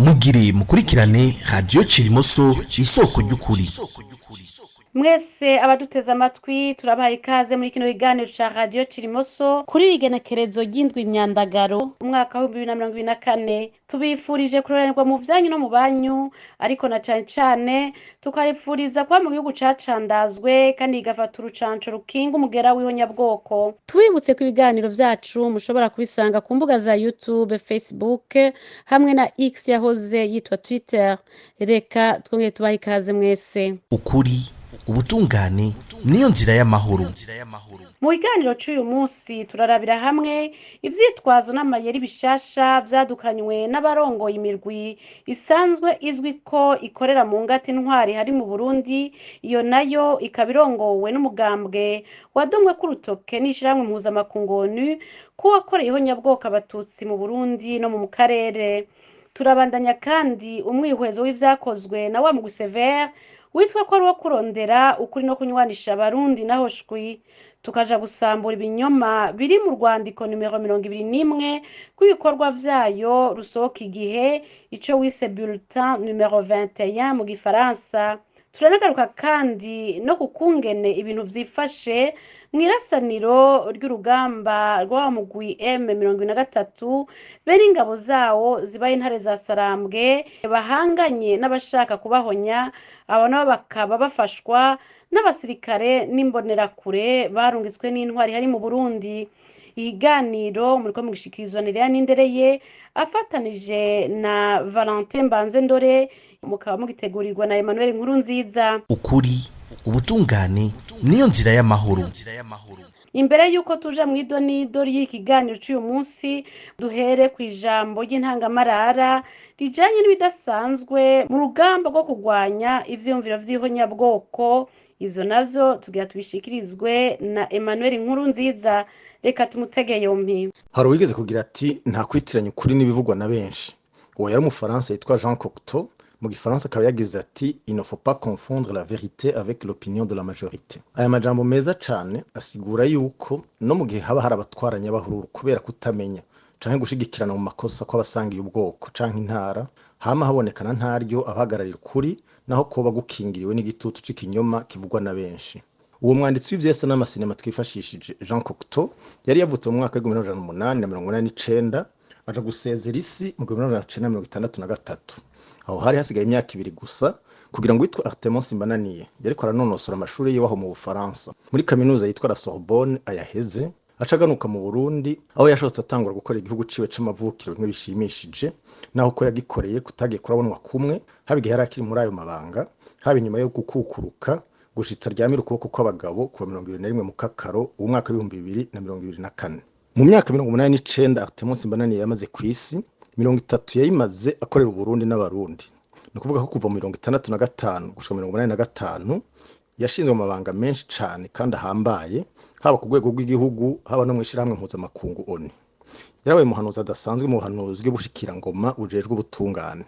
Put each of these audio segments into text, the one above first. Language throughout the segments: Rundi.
mugire mukurikirane radio Cirimoso isoko ry'ukuri. Mwese abaduteze amatwi turabaha ikaze muri kino kiganiro ca radio Cirimoso kuri igenekerezo ry'indwi Myandagaro umwaka wa 2024 tubifurije kuroranirwa mu vyanyu no mu banyu ariko na cane cane tukayifuriza kwa mu gihugu cacandazwe kandi igafata urucanco rukinga umugera w'ihonyabwoko. Tubibutse ku biganiro vyacu mushobora kubisanga ku mbuga za YouTube, Facebook hamwe na X yahoze yitwa Twitter. Reka twongere tubaha ikaze mwese. Ukuri, ubutungane niyo nzira y'amahoro. Mu biganiro c'uyu munsi turarabira hamwe ivyitwazo n'amayeri bishasha vyadukanywe n'abarongoye imirwi isanzwe izwi ko ikorera mu ngati ntwari hari mu Burundi, iyo nayo ikabirongowe n'umugambwe wadomwe k'urutoke n'ishirahamwe mpuzamakungu ONU ko wakoreyeho nyabwoko abatutsi mu Burundi no mu karere. Turabandanya kandi umwihwezo w'ivyakozwe na wa mugwi Sévère witwa ko ari wo kurondera ukuri no kunywanisha abarundi naho shwi, tukaja gusambura ibinyoma biri mu rwandiko numero 21 kw'ibikorwa vyayo rusohoka igihe ico wise bulletin numero 21 mu gifaransa. Turanagaruka kandi no kukungene ibintu vyifashe mw'irasaniro ry'urugamba rwa mugwi M23 bene ingabo zawo zibaye intare za Sarambwe bahanganye n'abashaka kubahonya, abo nabo bakaba bafashwa n'abasirikare n'imbonerakure barungitswe n'intwari hari mu Burundi. Ikiganiro muriko mugishikirizwa Nerea Nindereye afatanije na Valentin Mbanzendore, mukaba mugitegurirwa na Emmanuel Nkurunziza. Ukuri, ubutungane niyo nzira y'amahoro. Imbere yuko tuja mw'idonido ry'ikiganiro c'uyu munsi, duhere kw'ijambo ry'intangamarara rijanye n'ibidasanzwe mu rugamba rwo kurwanya ivyiyumviro vy'ihonyabwoko. Ivyo navyo tugira tubishikirizwe na Emmanuel Nkurunziza. Reka tumutege yompi. Hari uwigeze kugira ati nta kwitiranya ukuri n'ibivugwa na benshi. Uwo yari umufaransa yitwa Jean Cocteau, mu gifaransa akaba yagize ati il ne faut pas confondre la vérité avec l'opinion de la majorité. Aya majambo meza cane asigura yuko no mu gihe haba hari abatwaranya bahururu kubera kutamenya canke gushigikirana mu makosa kw'abasangiye ubwoko canke intara, hama habonekana ntaryo abahagararira ukuri naho koba gukingiriwe n'igitutu c'ikinyoma kivugwa na benshi. Uwo mwanditsi w'ivyesa n'amasinema twifashishije Jean Cocteau yari yavutse mu mwaka wa 1889 aja gusezera isi mu 1963. Aho hari hasigaye imyaka 2 gusa kugira ngo witwa Artemon Simbananiye yariko aranonosora amashuri yiwaho mu Bufaransa muri kaminuza yitwa la Sorbonne ayaheze, acaganuka mu Burundi aho yashotse atangura gukora igihugu ciwe c'amavukiro bimwe bishimishije, naho ko yagikoreye kutagiye kurabonwa kumwe habigihe yari akiri muri ayo mabanga, haba inyuma yo gukukuruka gushitsa ryamira ukuboko kw'abagabo ku 21 mu Kakaro umwaka wa 2024. Mu myaka 1989 Artemon Simbananiye yamaze kw'isi 30 yayimaze akorera Burundi n'abarundi. No kuvuga ko kuva mu 1965 gushika mu 1985 yashinzwe amabanga menshi cane kandi ahambaye, haba ku rwego rw'igihugu haba no mwishirahamwe mpuzamakungu ONU. Yarabaye umuhanuzi adasanzwe mu buhanuzi bw'ubushikirangoma bujejwe ubutungane.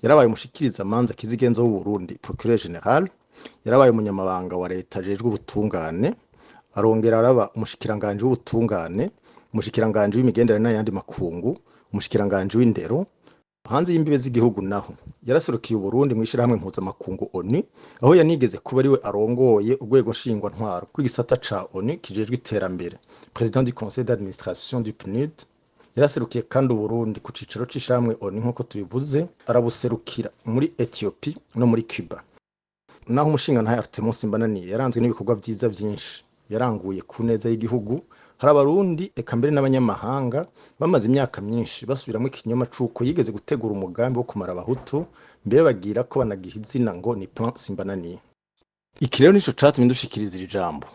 Yarabaye umushikiriza manza kizigenza w'u Burundi procureur general. Yarabaye umunyamabanga wa leta ajejwe ubutungane, arongera araba umushikiranganje w'ubutungane, umushikiranganje w'imigenderanire n'ayandi makungu, umushikiranganje w'indero. Hanze y'imbibe z'igihugu naho yaraserukiye Burundi mwishirahamwe mpuzamakungu ONU, aho yanigeze kuba ariwe arongoye urwego nshingwa ntwaro kw'igisata ca ONU kijejwe iterambere, president du conseil d'administration du PNUD. Yaraserukiye kandi Burundi ku cicaro c'ishamwe ONU nkuko tubivuze, arabuserukira muri Ethiopia no muri Cuba. Naho umushinga nta Artemon Simbananiye yaranzwe n'ibikorwa vyiza vyinshi yaranguye ku neza y'igihugu. Hari abarundi eka mbere n'abanyamahanga bamaze imyaka myinshi basubiramo ikinyoma c'uko yigeze gutegura umugambi wo kumara abahutu, mbere bagira ko banagiha izina ngo ni plan Simbananiye. Iki rero nico catumye dushikiriza iri jambo,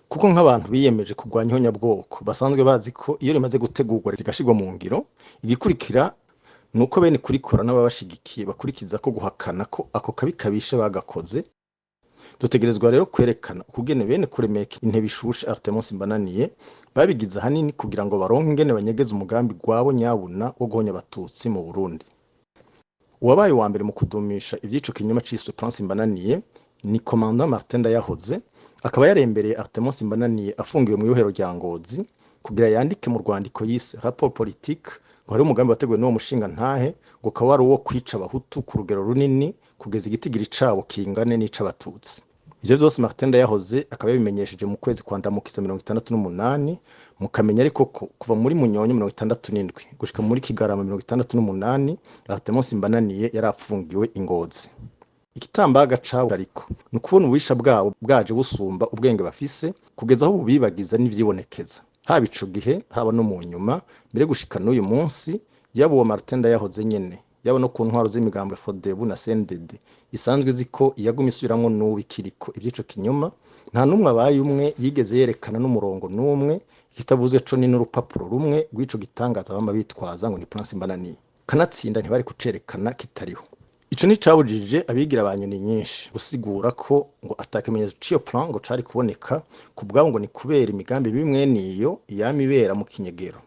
kuko nk'abantu biyemeje kurwanya ihonyabwoko basanzwe bazi ko iyo rimaze gutegurwa rigashirwa mu ngiro, igikurikira nuko bene kurikora n'ababashigikiye bakurikiza ko guhakana ko ako kabi kabishe bagakoze. Dutegerezwa rero kwerekana ukugene bene kuremeka intebe ishushe Artemon Simbananiye babigize hanini kugira ngo baronke ingene banyegeza umugambi gwabo nyabuna wo guhonya abatutsi mu Burundi. Uwabaye wa mbere mu kudumisha ivyico kinyoma c'iswe plan Simbananiye ni commandant Martin Ndayahoze, akaba yarembereye Artemon Simbananiye afungiwe mu ibohero rya Ngozi kugira yandike mu rwandiko yise rapport politique wari umugambi wateguwe n'uwo mushinga ntahe ngo ukaba wari uwo kwica abahutu ku rugero runini kugeza igitigiri cabo kingane n'ic'abatutsi. Ivyo vyose Martin Ndayahoze akaba yabimenyesheje mu kwezi kwa Ndamukiza 68, mukamenya ariko ko kuva muri Munyonyo 67 gushika muri Kigarama 68 Artemon Simbananiye yarapfungiwe Ingozi. Igitambaga cabo ariko nukubona ubwisha bwabo bwaje busumba ubwenge bafise kugeza aho bubibagiza n'ivyibonekeza. Haba ico gihe haba no mu nyuma mbere gushika n'uyu munsi yabo uwo Martin Ndayahoze nyene yabo no ku ntwaro z'imigambwe FODEBU na CNDD isanzwe ziko iyaguma isubiramwo n'ubu ikiriko ivyico kinyoma nta numwe abaye umwe yigeze yerekana n'umurongo n'umwe kitabuze co ni n'urupapuro rumwe rw'ico gitangaza bama bitwaza ngo ni Plan Simbananiye kanatsinda ntibari kucerekana kitariho. Ico ni cabujije abigira abanyoni nyinshi gusigura ko ngo atakimenyetso ciyo plan ngo cari kuboneka ku bwabo ngo ni kubera imigambi bimwe niyo yamibera mu kinyegero.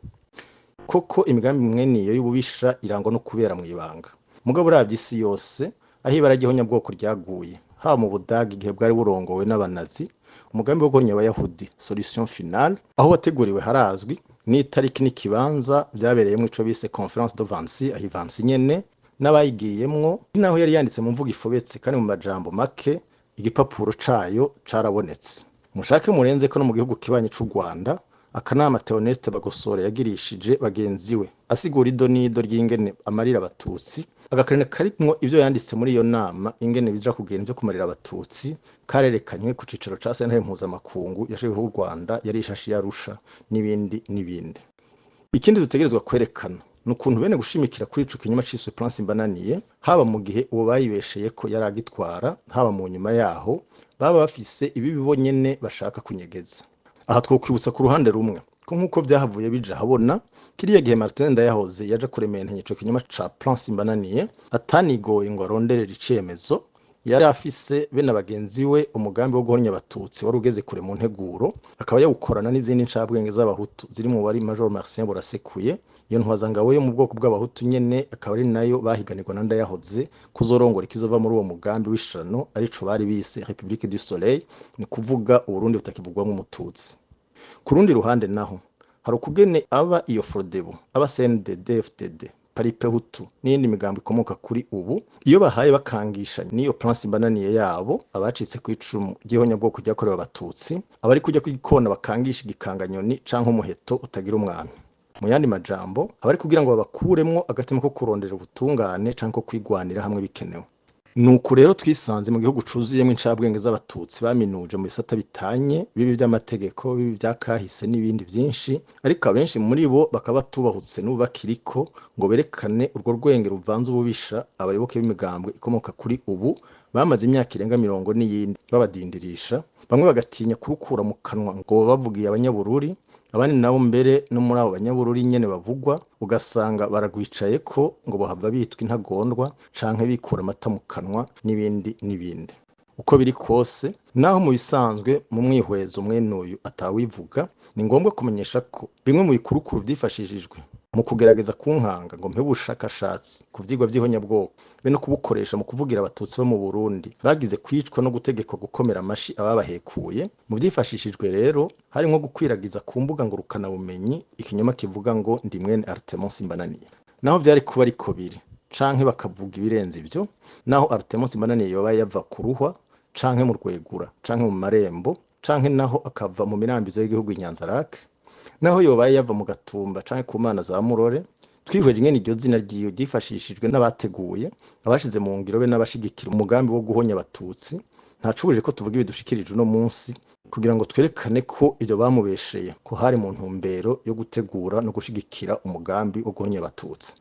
Koko imigambi mwe niyo y'ububisha irangwa no kubera mu ibanga. Mugabo uravye isi yose aho ibara ry'ihonyabwoko ryaguye haba mu Budagi igihe bwari burongowe n'abanazi umugambi wo guhonya abayahudi solution finale aho wateguriwe harazwi n'itariki n'ikibanza byabereyemo ico bise conference de Vancy aho Vancy nyene n'abayigiyemwo naho yari yanditse mu mvugo ifobetse kandi mu majambo make igipapuro cayo carabonetse. Mushake murenze ko no mu gihugu kibanye c'u Rwanda akanama Theoneste Bagosora yagirishije bagenzi we asigura idonido ry'ingene amarira abatutsi agakarene karimwo ivyo yanditse muri iyo nama ingene bija kugenda ivyo kumarira abatutsi karerekanywe ku cicaro ca sentare mpuzamakungu yashizeho u Rwanda yari ishashi yarusha n'ibindi n'ibindi. Ikindi dutegerezwa kwerekana nukuntu bene gushimikira kuri ico kinyoma c'iswe Plan Simbananiye haba mu gihe uwo bayibesheye ko yaragitwara haba mu nyuma yaho baba bafise ibi bibonyene bashaka kunyegeza. Aha twokwibutsa ku ruhande rumwe ko nkuko vyahavuye bija habona kiriya gihe Martin Ndayahoze yaje kurementanya ico kinyoma ca Plan Simbananiye atanigoye ngo aronderere icemezo yari afise bene abagenzi we umugambi wo guhonya abatutsi wari ugeze kure mu nteguro akaba yawukorana n'izindi ncabwenge z'abahutu ziri mu wari Major Marcien Burasekuye iyo ntwazangabo yo mu bwoko bw'abahutu nyene akaba ari nayo bahiganirwa na Ndayahoze kuzorongora ikizova muri uwo mugambi w'ishano arico bari bise République du Soleil ni kuvuga Uburundi butakivugwamo umututsi. Ku rundi ruhande naho hari ukugene aba iyo FRODEBU aba CNDD FDD Paripe Hutu n'indi migambo ikomoka kuri ubu iyo bahaye bakangisha niyo Plan Simbananiye yabo abacitse ku icumu ry'ihonyabwoko ryakorewe abatutsi abari kujya kwikona bakangisha igikanganyoni canke umuheto utagira umwana. Mu yandi majambo abari kugira ngo babakuremwo agatima ko kurondera ubutungane canke ko kwigwanira hamwe bikenewe. Nuko rero twisanze mu gihugu cuzuyemwe incabwenge z'abatutsi baminuje mu bisata bitanye bibi by'amategeko bibi byakahise n'ibindi byinshi ariko abenshi muri bo bakaba tubahutse n'ubakiriko ngo berekane urwo rwenge ruvanze ububisha abayoboke b'imigambwe ikomoka kuri ubu bamaze imyaka irenga 40 n'iyindi babadindirisha bamwe bagatinya kurukura mu kanwa ngo bavugiye abanyabururi abandi nabo mbere no muri abo banyabururi nyene bavugwa ugasanga baragwicaye ko ngo bohava bitwa intagondwa canke bikura amata mu kanwa n'ibindi n'ibindi. Uko biri kose naho mu bisanzwe mu mwihwezo mwenuyu atawivuga ni ngombwa kumenyesha ko bimwe mu bikurukuru byifashishijwe mu kugerageza kunkanga ngo mpe ubushakashatsi ku vyigwa vy'ihonyabwoko be no kubukoresha mu kuvugira abatutsi bo mu Burundi bagize kwicwa no gutegekwa gukomera amashi ababahekuye. Mu byifashishijwe rero harimo gukwiragiza ku mbuga ngurukana bumenyi ikinyoma kivuga ngo ndi mwene Artemon Simbananiye. Naho byari kuba ariko biri canke bakavuga ibirenze ivyo naho Artemon Simbananiye yoba yava kuruhwa canke mu Rwegura canke mu Marembo canke naho akava mu mirambizo y'igihugu Inyanzarake naho yobaye yava mu Gatumba canke ku Mana za Murore twihweje ingene iryo zina ryiyo ryifashishijwe n'abateguye abashize mu ngiro be n'abashigikira umugambi wo guhonya abatutsi ntacubuje ko tuvuga ibidushikirije uno munsi kugira ngo twerekane ko ibyo bamubesheye ko hari mu ntumbero yo gutegura no gushigikira umugambi wo guhonya abatutsi.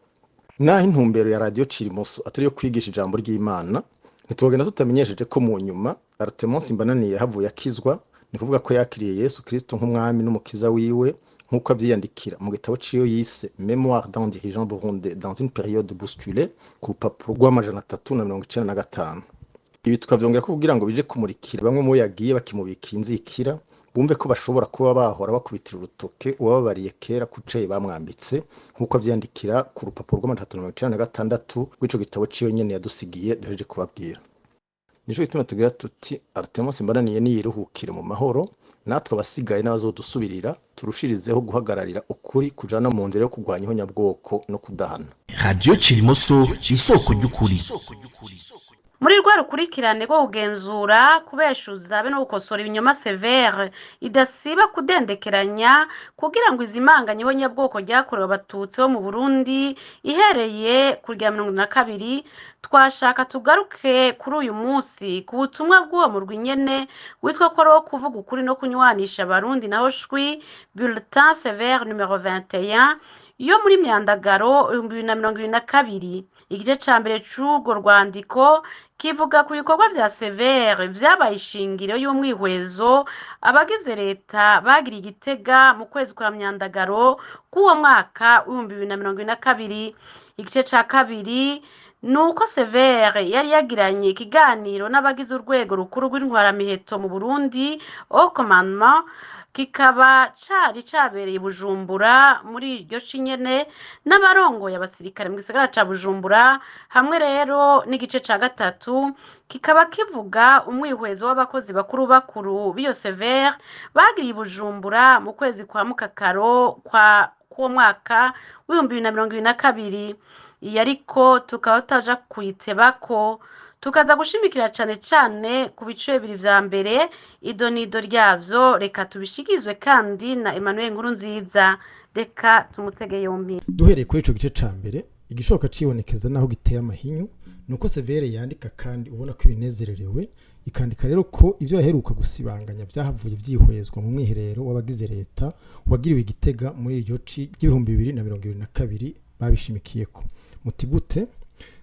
Naho intumbero ya Radio Cirimoso atari yo kwigisha ijambo ry'Imana ntitwogenda tutamenyesheje ko mu nyuma Artemon Simbananiye yahavuye akizwa ni kuvuga ko yakiriye Yesu Kristo nk'umwami n'umukiza wiwe nkuko avyiyandikira mu gitabo ciyo yise Mémoire d'un dirigeant burundais dans une période bousculée ku rupapuro rw'amajana 395. Ibi tukavyongera ko kugira ngo bije kumurikira bamwe mu yagiye bakimubika inzikira bumve ko bashobora kuba bahora bakubitira urutoke uwababariye kera kuceye bamwambitse nkuko avyandikira ku rupapuro rw'amajana 396 rw'ico gitabo ciyo nyene yadusigiye duheje kubabwira. nico gituma tugira tuti Artemus Mbaraniye niyiruhukire mu mahoro, natwe abasigaye n'abazodusubirira turushirizeho guhagararira ukuri kujana mu nzira yo kurwanya ihonyabwoko no kudahana. Radio Chirimoso isoko ry'ukuri. muri rwa rukurikirane rwo kugenzura kubeshuza be no gukosora ibinyoma severe idasiba kudendekeranya kugira ngo izimanganye ihonyabwoko ryakorewe abatutsi bo mu Burundi ihereye ku rya 2022 twashaka tugaruke kuri uyu munsi ku butumwa bw'uwo murwi nyene witwa ko ro kuvuga ukuri no kunywanisha abarundi naho shwi bulletin sévère numero 21 yo muri myandagaro 2022. Igice ca mbere c'urwo rwandiko kivuga ku bikorwa vya severe vyabaye ishingiro y'umwihwezo abagize leta bagira igitega mu kwezi kwa myandagaro k'uwo mwaka 2022. Igice ca kabiri nuko severe yari yagiranye ikiganiro n'abagize urwego rukuru rw'intwaramiheto mu Burundi au commandement, kikaba cari cabereye Bujumbura muri iryo cinyene n'abarongoye abasirikare mu gisagara ca Bujumbura. Hamwe rero n'igice ca gatatu kikaba kivuga umwihwezo w'abakozi bakuru b'iyo severe bagiriye Bujumbura mu kwezi kwa Mukakaro k'uwo mwaka w'2022. Iyi ariko tukaba tutaja kuyitebako, tukaza gushimikira cane cane ku bice bibiri vya mbere idonido ryavyo. Reka tubishikizwe kandi na Emmanuel Nkurunziza, reka tumutege yompi. Duhereye kuri ico gice ca mbere, igishoka cibonekeza naho giteye amahinyu nuko severe yandika kandi ubona ko ibinezererewe, ikandika rero ko ivyo yaheruka gusibanganya vyahavuye vyihwezwa mu mwiherero w'abagize leta wagiriwe igitega muri iryo ci ry'2022 babishimikiyeko. Mutigute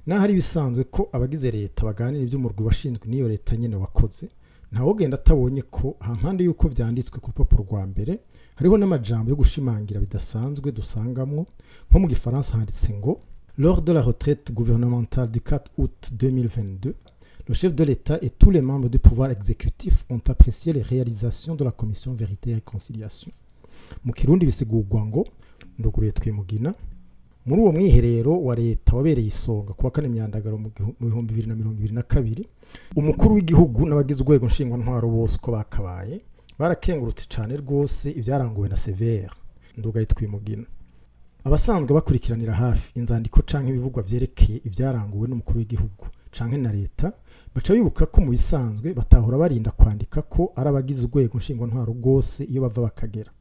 naho ari bisanzwe ko abagize leta baganira ivy'umurwi washinzwe n'iyo leta nyene wakoze, ntawo genda atabonye ko hampande yuko vyanditswe ku rupapuro rwa mbere hariho n'amajambo yo gushimangira bidasanzwe dusangamwo. Nko mu Gifaransa handitse ngo lors de la retraite gouvernementale du 4 août 2022, le chef de l'État et tous les membres du pouvoir exécutif ont apprécié les réalisations de la commission vérité et réconciliation. Mu Kirundi bisigurwa ngo nduguruye twimugina. Muri uwo mwiherero wa leta wabereye isonga kuwa kane myandagaro mu 2022, umukuru w'igihugu n'abagize urwego nshingwa ntwaro bose uko bakabaye barakengurutse cane rwose ivyaranguwe na severe ndugaye twimugina. Abasanzwe bakurikiranira hafi inzandiko canke ibivugwa vyerekeye ivyaranguwe n'umukuru w'igihugu canke na leta baca bibuka ko mu bisanzwe batahora barinda kwandika ko ari abagize urwego nshingwa ntwaro rwose iyo bava bakagera.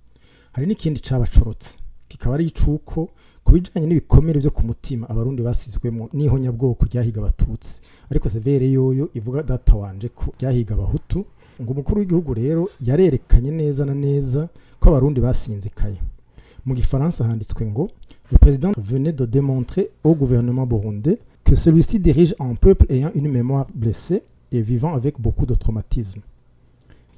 Hari n'ikindi cabacorotse, kikaba ari icuko kubijanye n'ibikomere byo ku mutima abarundi basizwemo n'ihonyabwoko ryahiga abatutsi, ariko severe yoyo ivuga data wanje ko ryahiga abahutu. Ngo umukuru w'igihugu rero yarerekanye neza na neza ko abarundi basinzikaye. Mu Gifaransa handitswe ngo le président venait de démontrer au gouvernement burundais que celui-ci dirige un peuple ayant une mémoire blessée et vivant avec beaucoup de traumatisme.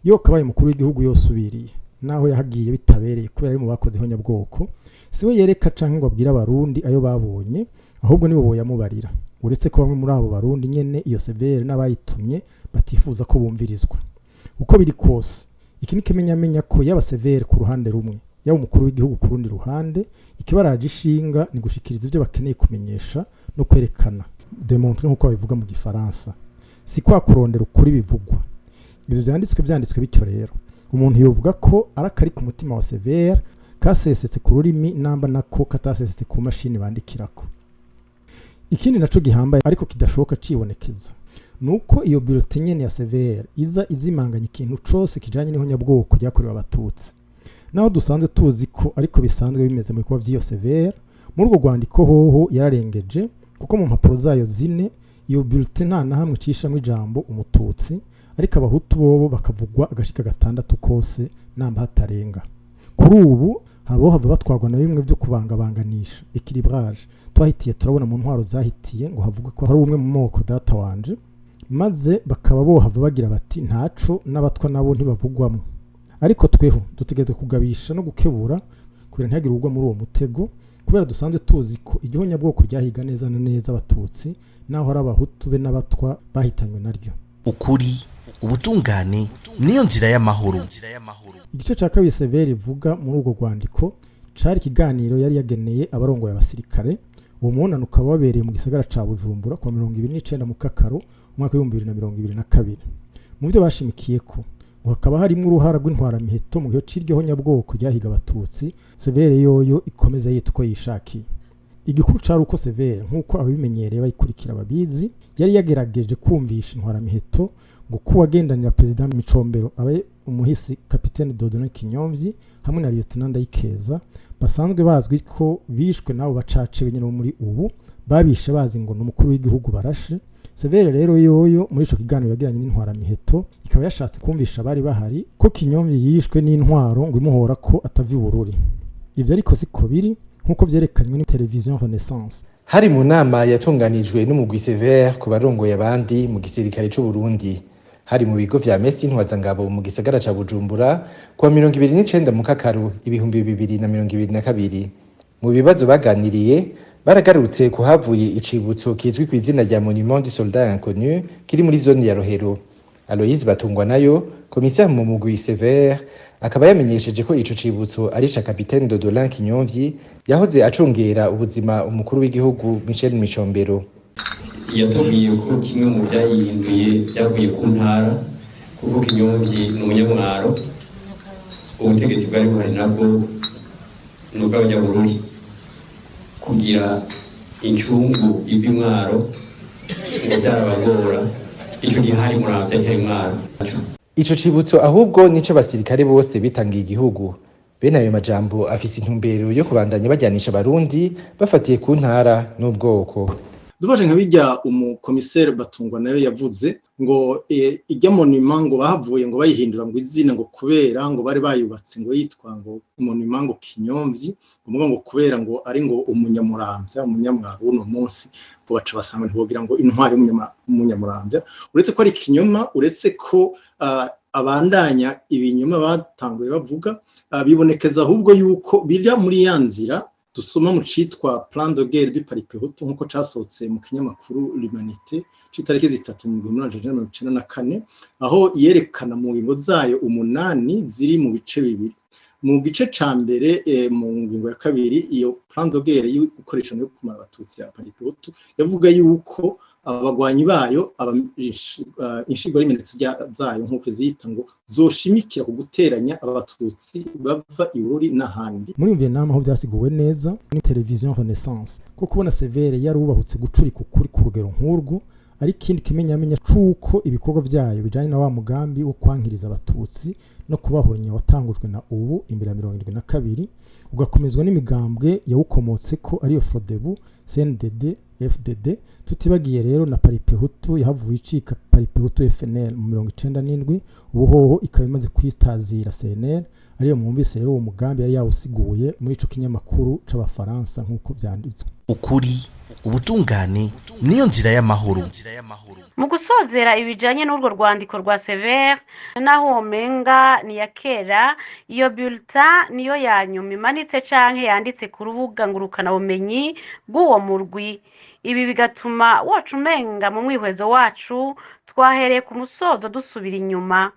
Yo kabaye umukuru w'igihugu yosubiriye naho yahagiye bitabereye kubera ari mu bakoze ihonyabwoko, siwe yereka canke ngo abwira abarundi ayo babonye, ahubwo nibo boyamubarira. Uretse ko bamwe muri abo barundi nyene iyo severe n'abayitumye batifuza ko bumvirizwa. Uko biri kose iki ni kimenyamenya ko yaba severe ku ruhande rumwe yaba umukuru w'igihugu ku rundi ruhande, ikibaraje ishinga ni gushikiriza ivyo bakeneye kumenyesha no kwerekana, démontrer nkuko babivuga mu Gifaransa, si kwa kurondera ukuri bivugwa. Ibyo vyanditswe bityo rero umuntu yovuga ko arakari ku mutima wa severe kasesetse ku rurimi namba nako katasesetse ku mashini bandikirako. Ikindi naco gihambaye ariko kidashoboka cibonekeza nuko iyo bulletin nyene ya severe iza izimanganya ikintu cose kijanye n'ihonyabwoko ryakorewe abatutsi. Naho dusanzwe tuzi ko ariko bisanzwe bimeze mu bikorwa vy'iyo severe, muri urwo rwandiko hoho yararengeje kuko mu mpapuro zayo zine iyo bulletin nta na hamwe cishamwe ijambo umututsi, ariko abahutu bobo bakavugwa agashika 6 kose namba hatarenga. Kuri ubu habo hava batwagwa na bimwe byo kubangabanganisha équilibrage twahitiye turabona mu ntwaro zahitiye ngo havugwe ko hari umwe mu moko data wanje, maze bakaba bo hava bagira bati ntaco n'abatwa nabo ntibavugwamo. Ariko tweho dutegeze kugabisha no gukebura kugira ntihagire urugwa muri uwo mutego, kubera dusanzwe tuzi ko igihonyabwoko ryahiga neza na neza abatutsi naho hari abahutu be n'abatwa bahitanywe naryo. Ukuri, ubutungane niyo nzira y'amahoro. Igice ca kabiri severe ivuga muri urwo rwandiko cari ikiganiro yari yageneye abarongoye abasirikare uwo mubonano ukaba wabereye mu gisagara ca Bujumbura kwa 29 mu Kakaro umwaka wa 2022. Mu byo bashimikiyeko hakaba harimo uruhara rw'intwaramiheto mu gihe ciryo nyabwoko ryahiga abatutsi. Severe yoyo ikomeza yitwa yishakiye. Igikuru cari uko Severe nkuko abimenyereye bayikurikira babizi yari yagerageje kumvisha intwaramiheto ngo kuwagendanira president Micombero abe umuhisi Capitaine Dieudonné Kinyomvyi hamwe na Lieutenant Ndayikeza basanzwe bazwi ko bishwe nabo bacace benyene muri ubu babishe bazi ngo n'umukuru w'igihugu barashe. Severe rero yoyo muri ico kiganiro yagiranye n'intwaramiheto ikaba yashatse kumvisha bari bahari ko Kinyomvyi yishwe n'intwaro ngo imuhora ko atavi bururi. Ivyo ariko siko biri nkuko vyerekanywe ni televiziyo Renaissance. Hari mu nama yatunganijwe n'umugwi Severe ku barongoye abandi mu gisirikare c'u Burundi. Hari mu bigo vya Messi ntwazangabo mu gisagara ca Bujumbura kwa 29 mu Kakaro 2022. Mu bibazo baganiriye baragarutse kuhavuye icibutso kizwi ku izina rya Monument du Soldat Inconnu kiri muri zone ya Rohero. Aloise Batungwa nayo commissaire mu mugwi Severe akaba yamenyesheje ko ico cibutso ari ca Capitaine Dieudonné Kinyomvyi yahoze acungera ubuzima umukuru w'igihugu Michel Micombero. Yatubwiye ko kimwe mu byayihinduye byavuye ku ntara kuko Kinyomvyi ni umunyamwaro, ubutegetsi bwari buhari nabwo ni ubw'abanyaburundi kugira incungu y'imwaro ngo byarabagora icyo gihe hari muravya cyari mwaro. Ico cibutso ahubwo nico abasirikare bose bitangiye igihugu. Bene ayo majambo afise intumbero yo kubandanya bajyanisha abarundi bafatiye ku ntara n'ubwoko. Duvaje nka bijya umukomisere Batungwa nayo yavuze ngo ijya monument ngo bahavuye ngo bayihindura ngo izina ngo kubera ngo bari bayubatse ngo yitwa ngo monument ngo Kinyomvyi ngo kubera ngo ari ngo umunyamwaro uno munsi bo baca basanga ntibogira ngo intwari y'umunyamurambya uretse ko ari kinyoma, uretse ko abandanya ibinyoma batanguye bavuga bibonekeza ahubwo yuko bija muri ya nzira dusoma mu citwa Plan de guerre du Paripehutu nkuko casohotse mu kinyamakuru L'Humanité citariki 3 mu 1994 aho yerekana mu ngingo zayo 8 ziri mu bice bibiri. Mu gice ca mbere mu ngingo ya kabiri iyo Plan de guerre y'ukoresha no kumara abatutsi ya Paripehutu yavuga yuko abagwanyi bayo inshigo y'iminetse zayo nkuko ziyita ngo zoshimikira ku guteranya abatutsi bava ibururi n'ahandi. Muri Vietnam aho byasiguwe neza ni televiziyo Renaissance ko kubona Severe yarubahutse gucurika ukuri ku rugero nk'urwo ari kindi kimenyamenya cuko ibikorwa vyayo bijanye na wa mugambi wo kwankiriza abatutsi no kubahoranya watangujwe na ubu imbere ya 72 ugakomezwa n'imigambwe yawukomotse ko ariyo Frodebu, CNDD, FDD, tutibagiye rero na Paripehutu yahavuye icika Paripehutu FNL mu 97 ubuhoho ikaba imaze kwitazira CNL ariyo mwumvise rero uwo mugambi yari yawusiguye muri ico kinyamakuru c'abafaransa nkuko vyanditse. Ukuri ubutungane niyo nzira y'amahoro. Mu gusozera ibijanye n'urwo rwandiko rwa Severe naho omenga ni yakera iyo bulletin niyo yanyuma imanitse canke yanditse ku rubuga ngurukana bumenyi bw'uwo murwi. Ibi bigatuma wacu umenga mu mwihwezo wacu twahereye ku musozo dusubira inyuma.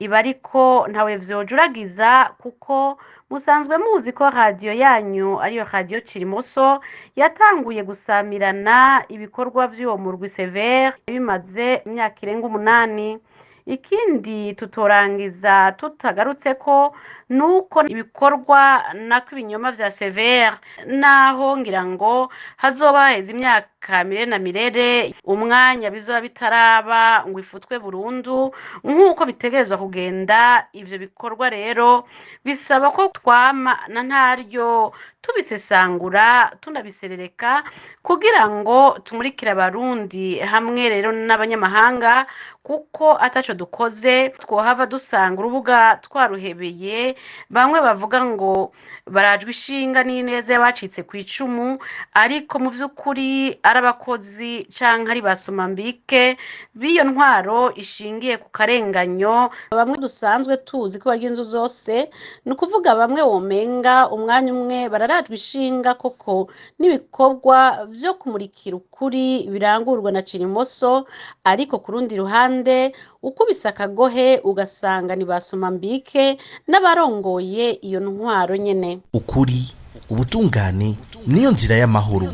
Iba ariko ntawe vyojuragiza kuko musanzwe muzi ko radio yanyu ariyo radio Cirimoso yatanguye gusamirana ibikorwa by'uwo murwi Severe bimaze imyaka irenga 8. Ikindi tutorangiza tutagarutse ko nuko ibikorwa nako ibinyoma vya Severe naho ngira ngo hazoba heza imyaka mirere umwanya bizoba bitaraba ngo ifutwe burundu nkuko bitegerezwa kugenda. Ivyo bikorwa rero bisaba ko twama na ntaryo tubisesangura tunabiserereka kugira ngo tumurikira abarundi hamwe rero n'abanyamahanga kuko ataco dukoze twohava dusanga urubuga twaruhebeye. Bamwe bavuga ngo barajwe ishinga n'ineza y'abacitse ku icumu ariko mu vy'ukuri arabakozi canke ari basomambike biyo ntwaro ishingiye ku karenganyo. Bamwe dusanzwe tuzi ko bagenzu zose ni ukuvuga bamwe womenga umwanya umwe bararajwe ishinga koko n'ibikorwa vyo kumurikira ukuri birangurwa na Cirimoso, ariko ku rundi ruhande ukubise akagohe ugasanga ni basomambike n'abarongoye iyo ntwaro nyene. Ukuri ubutungane niyo nzira y'amahoro.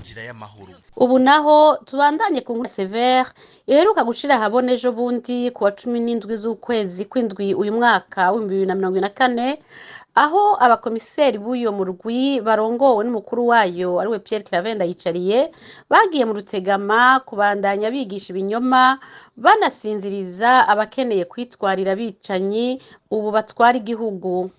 ubu naho tubandanye ku nkuru Severe iheruka gushira habone ejo bundi ku wa 17 z'ukwezi kw'indwi uyu mwaka wa 2024 aho abakomiseri b'uyo murwi barongowe n'umukuru wayo ariwe Pierre Claver Ndayicariye bagiye mu Rutegama kubandanya bigisha ibinyoma banasinziriza abakeneye kwitwarira bicanyi ubu batwara igihugu.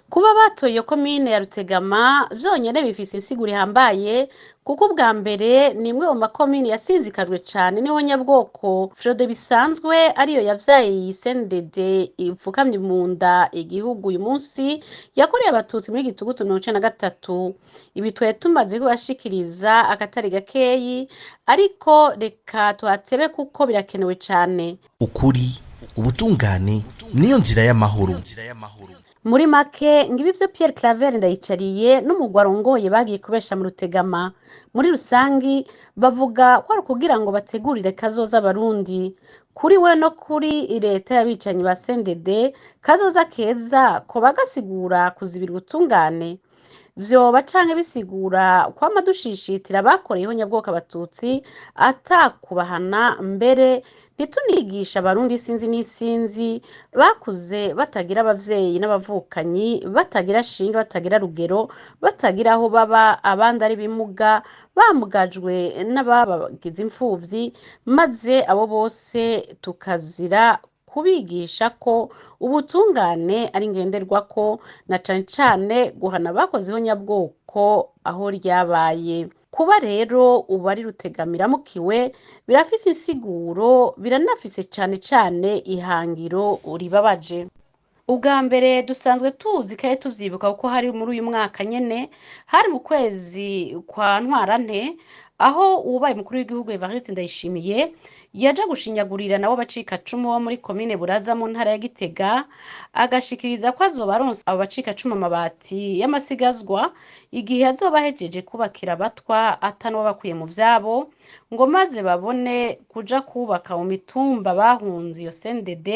Kuba batoye komine ya Rutegama vyonyene bifise insiguro ihambaye kuko ubwa mbere ni imwe mu makomine yasinzikajwe cane niho nyabwoko Frode bisanzwe ariyo yavyaye iyi CNDD ipfukamye mu nda igihugu uyu munsi yakoreye abatutsi muri Gitugutu 1993. Ibi twari tumaze kubashikiriza akatari gakeyi ariko reka tuhatebe kuko birakenewe cane. Ukuri, ubutungane niyo nzira y'amahoro. Muri make ngibi vyo Pierre Claver Ndayicariye n'umugwa arongoye bagiye kubesha mu Rutegama. Muri rusangi bavuga ko ari kugira ngo bategurire kazoza abarundi. Kuri we no kuri leta y'abicanyi ba CNDD kazoza keza ko bagasigura kuzibira ubutungane. Vyoba canke bisigura ko amadushishitira bakoreyeho nyabwoko abatutsi atakubahana mbere ntitunigisha abarundi sinzi n'isinzi bakuze batagira abavyeyi n'abavukanyi batagira shinge batagira rugero batagira aho baba abandi ari bimuga bamugajwe n'ababagize imfuvyi maze abo bose tukazira kubigisha ko ubutungane ari ngenderwako na cane cane guhana bakozeho nyabwoko aho ryabaye. Kuba rero ubu ari Rutegamira mukiwe birafise insiguro biranafise cane cane ihangiro ribabaje. Ubwa mbere dusanzwe tuzi kaye tuvyibuka kuko hari muri uyu mwaka nyene hari mu kwezi kwa Ntwarante aho ubaye mukuru w'igihugu Evariste Ndayishimiye yaja gushinyagurira nabo bacikacumu bo muri komine Buraza mu ntara ya Gitega agashikiriza ko azobaronsa abo bacikacumu amabati y'amasigazwa igihe azobahejeje kubakira abatwa atano bakuye mu vyabo ngo maze babone kuja kubaka mu mitumba bahunze iyo CNDD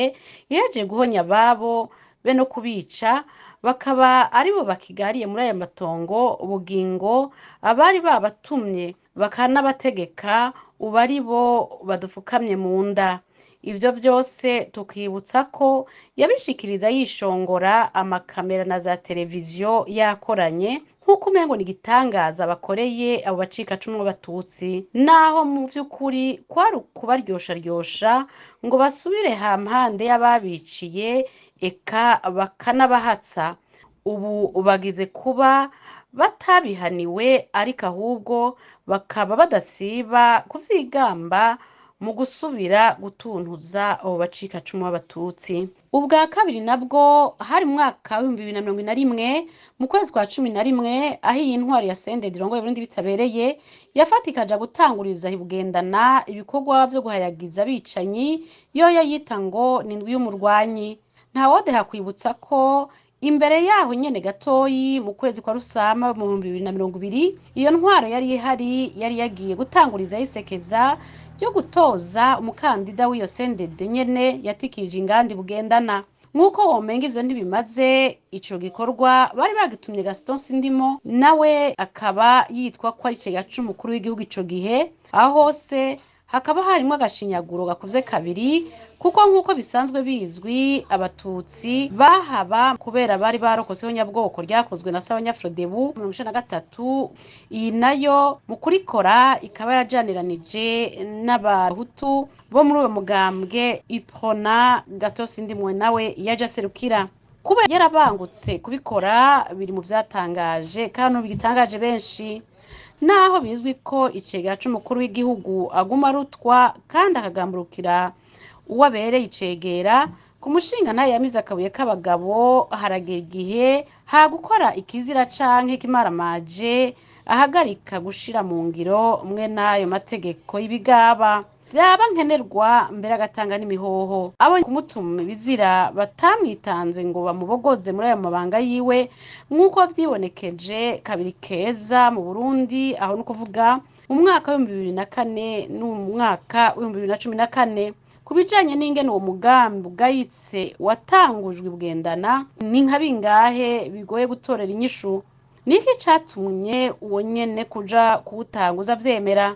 yeje guhonya babo be no kubica bakaba aribo bakigariye muri aya matongo ubugingo abari babatumye bakanabategeka ubu ari bo badufukamye mu nda. Ivyo vyose tukibutsa ko yabishikiriza yishongora amakamera na za televiziyo yakoranye nk'uko umengo ni igitangaza bakoreye abo bacikacumu b'abatutsi, naho mu vy'ukuri kwari kubaryosharyosha ngo basubire hampande y'ababiciye eka bakanabahatsa. Ubu bagize kuba batabihaniwe ariko ahubwo bakaba badasiba kuvyigamba mu gusubira gutuntuza abo bacikacumu b'abatutsi. Ubwa kabiri nabwo hari mwaka wa 2021 mu kwezi kwa 11 aho iyi ntwari ya CNDD irongoye Burundi bitabereye yafatikaja gutanguriza ibugendana ibikorwa vyo guhayagiza abicanyi yoya yita ngo ni ndwi y'umurwanyi. Ntawode hakwibutsa ko imbere yaho nyene gatoyi mu kwezi kwa Rusama mu 2020 iyo ntwaro yari yagiye gutanguriza yisekeza yo gutoza umukandida w'iyo CNDD nyene yatikije ingandi bugendana. Nkuko womenga ivyo ntibimaze ico gikorwa bari bagitumye Gaston Sindimo nawe akaba yitwa ko ari cegacumu mukuru w'igihugu ico gihe, aho hose hakaba harimo agashinyaguro gakuze kabiri kuko nkuko bisanzwe bizwi abatutsi bahaba kubera bari barokoseho nyabwoko ryakozwe na Sabanyafrodebu mu 1993. Iyi nayo mu kurikora ikaba yarajaniranije n'abahutu bo muri uwo mugambwe Iprona. Gaston Sindimwe nawe yaje aserukira. Kuba yarabangutse kubikora biri mu vyatangaje kandi bigitangaje benshi, naho bizwi ko icegacumu mukuru w'igihugu aguma rutwa kandi akagamburukira uwabereye icegera ku mushinga nayo yamize akabuye k'abagabo haragera igihe hagukora ikizira canke kimaramaje ahagarika gushira mu ngiro umwe n'ayo mategeko y'ibigaba vyaba nkenerwa mbere agatanga n'imihoho. Abo kumutuma bizira batamwitanze ngo bamubogoze muri ayo mabanga yiwe nk'uko vyibonekeje kabiri keza mu Burundi, aho nukuvuga mu mwaka wa 2004 n'umwaka wa 2014. Kubijanye n'ingene uwo mugambi ugayitse watangujwe bugendana ni nka bingahe bigoye gutorera inyishu. niki catumye uwo nyene kuja kuwutanguza avyemera?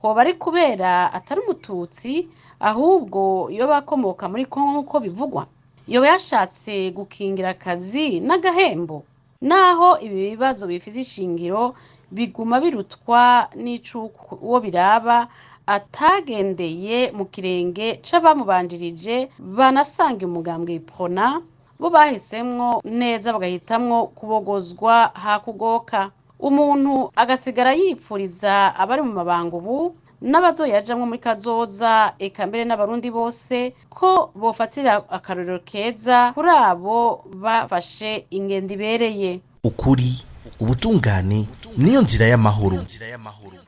Hoba ari kubera atari umututsi ahubwo yoba akomoka muri Kongo nk'uko bivugwa? Yoba yashatse gukingira akazi n'agahembo? Naho ibi bibazo bifise ishingiro biguma birutwa n'icuko uwo biraba atagendeye mu kirenge c'abamubanjirije banasanga umugambwe Iprona bo bahisemwo neza bagahitamwo kubogozwa hakugoka. Umuntu agasigara yipfuriza abari mu mabanga ubu n'abazoyajamwo muri kazoza eka mbere n'abarundi bose ko bofatira akarorero keza kuri abo bafashe ingendo ibereye. ukuri ubutungane niyo nzira y'amahoro.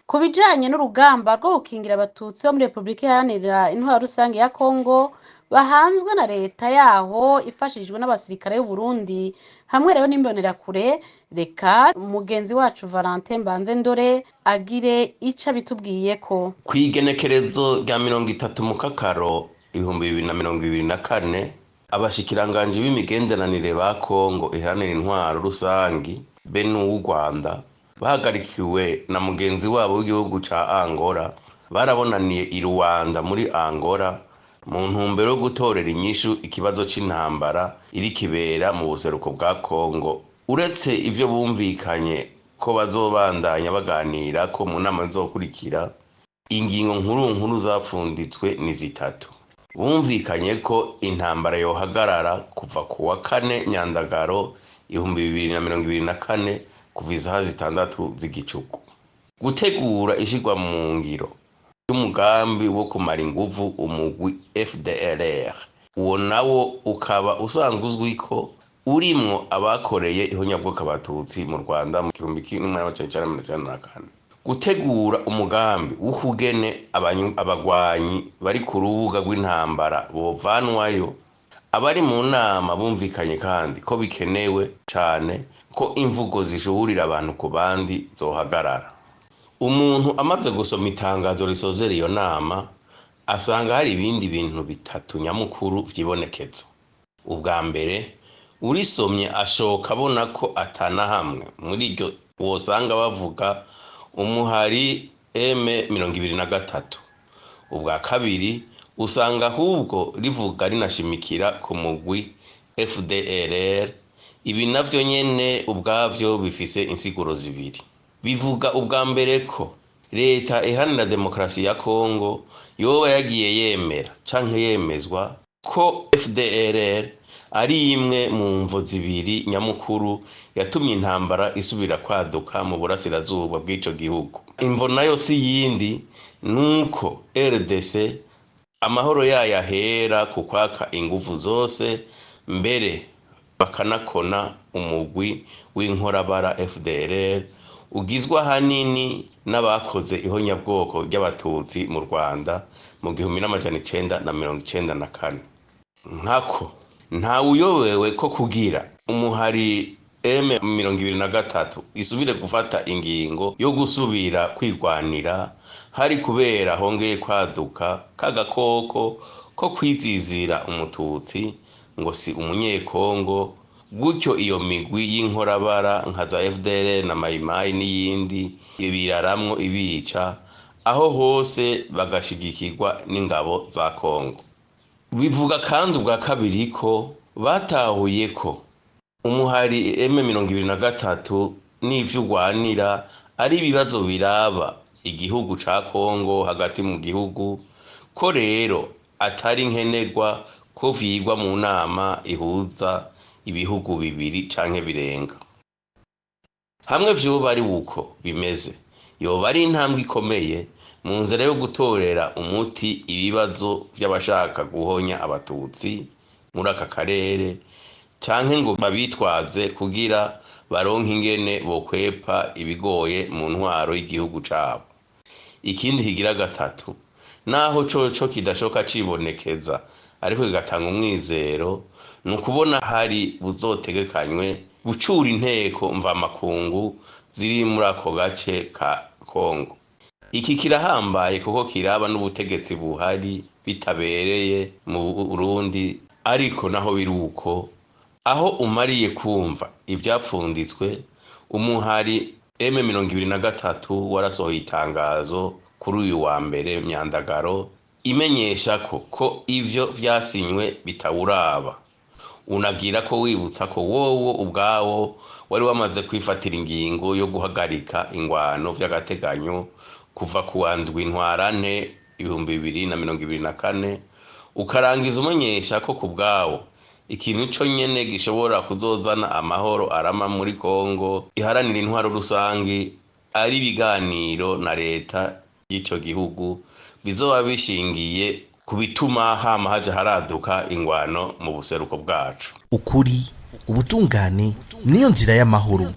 Ku bijanye n'urugamba rwo gukingira abatutsi bo muri Repubulika Iharanira Intwaro Rusange ya Kongo bahanzwe na leta yaho ifashijwe n'abasirikare b'u Burundi hamwe rero n'imbonerakure, reka umugenzi wacu Valentin Mbanzendore agire ico bitubwiyeko. Kw'igenekerezo rya 30 Mukakaro 2024 abashikiranganji b'imigenderanire ba Kongo Iharanira Intwaro Rusangi be n'u Rwanda bahagarikiwe na mugenzi wabo w'igihugu ca Angola barabonaniye i Rwanda muri Angola mu ntumbero yo gutorera inyishu ikibazo c'intambara iri kibera mu buseruko bwa Kongo. Uretse ivyo bumvikanye ko bazobandanya baganira ko mu nama zizokurikira, ingingo nkuru zapfunditswe ni zitatu. Bumvikanye ko intambara yohagarara kuva ku wa 4 Nyandagaro 2024 kuva isaha 6 z'igicuku. Gutegura ishigwa mu ngiro y'umugambi wo kumara inguvu umugwi FDLR, uwo nawo ukaba usanzwe uzwi ko urimwo abakoreye ihonyabwoko abatutsi mu Rwanda mu 1994. Gutegura umugambi w'ukugene abagwanyi bari ku rubuga rw'intambara bovanwayo. Abari mu nama bumvikanye kandi ko bikenewe cane ko imvugo zishuhurira abantu ku bandi zohagarara. Umuntu amaze gusoma itangazo risozera iyo nama asanga hari ibindi bintu bitatu nyamukuru vyibonekeza. Ubwa mbere, urisomye ashoka abona ko atana hamwe muri iryo wosanga bavuga umuhari M23. Ubwa kabiri, usanga ahubwo rivuga rinashimikira ku mugwi FDLR. Ibi navyo nyene ubwavyo bifise insiguro zibiri. Bivuga ubwa mbere ko leta iharanira demokarasi ya Kongo yoba yagiye yemera canke yemezwa ko FDLR ari imwe mu mvo zibiri nyamukuru yatumye intambara isubira kwaduka mu burasirazuba bw'ico gihugu. Imvo nayo si yindi nuko RDC amahoro yayahera ku kwaka ingufu zose, mbere bakanakona umugwi w'inkorabara FDLR ugizwe hanini n'abakoze ihonyabwoko ry'abatutsi mu Rwanda mu 1994. Nkako nta uyobewe ko kugira umuhari M23 isubire gufata ingingo yo gusubira kwirwanira hari kubera hongeye kwaduka kagakoko ko kwizizira umututsi ngo si umunyekongo. Gutyo iyo migwi y'inkorabara nka za FDLR na Mayimayi n'iyindi biraramwo ibica aho hose bagashigikirwa n'ingabo za Kongo. Bivuga kandi ubwa kabiri ko batahuye ko umuhari M23 n'ivyo urwanira ari ibibazo biraba igihugu ca Kongo hagati mu gihugu, ko rero atari nkenerwa ko vyigwa mu nama ihuza ibihugu bibiri canke birenga. Hamwe vyoba ari uko bimeze, yoba ari intambwe ikomeye mu nzira yo gutorera umuti ibibazo vy'abashaka guhonya abatutsi muri aka karere, canke ngo babitwaze kugira baronke ingene bokwepa ibigoye mu ntwaro y'igihugu cabo. Ikindi kigira gatatu, naho coco kidashoka cibonekeza ariko kigatanga umwizero, nukubona hari buzotegekanywe gucura inteko mvamakungu ziri muri ako gace ka Kongo. Iki kirahambaye kuko kiraba n'ubutegetsi buhari bitabereye mu Burundi, ariko naho biruko aho umariye kumva ivyapfunditswe umuhari M23 warasohoye itangazo kuri uyu wa mbere Myandagaro imenyesha ko ivyo vyasinywe bitawuraba. Unagira ko wibutsa ko wowo ubwawo wari wamaze kwifatira ingingo yo guhagarika ingwano vy'agateganyo kuva ku wa ndwi ntwarante 2024 ukarangiza umenyesha ko kubwawo ikintu cyo nyene gishobora kuzozana amahoro arama muri Kongo iharanira intwaro rusangi ari ibiganiro na leta y'icyo gihugu bizoba bishingiye kubituma hama haje haraduka ingwano mu buseruko bwacu. ukuri ubutungane niyo nzira y'amahoro.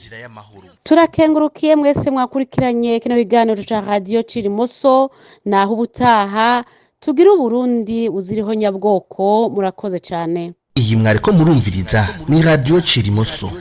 turakengurukiye mwese mwakurikiranye kino biganiro ca radio Cirimoso naho ubutaha tugira Uburundi uziriho nyabwoko. Murakoze cyane. iyi mwariko murumviriza ni radio Cirimoso.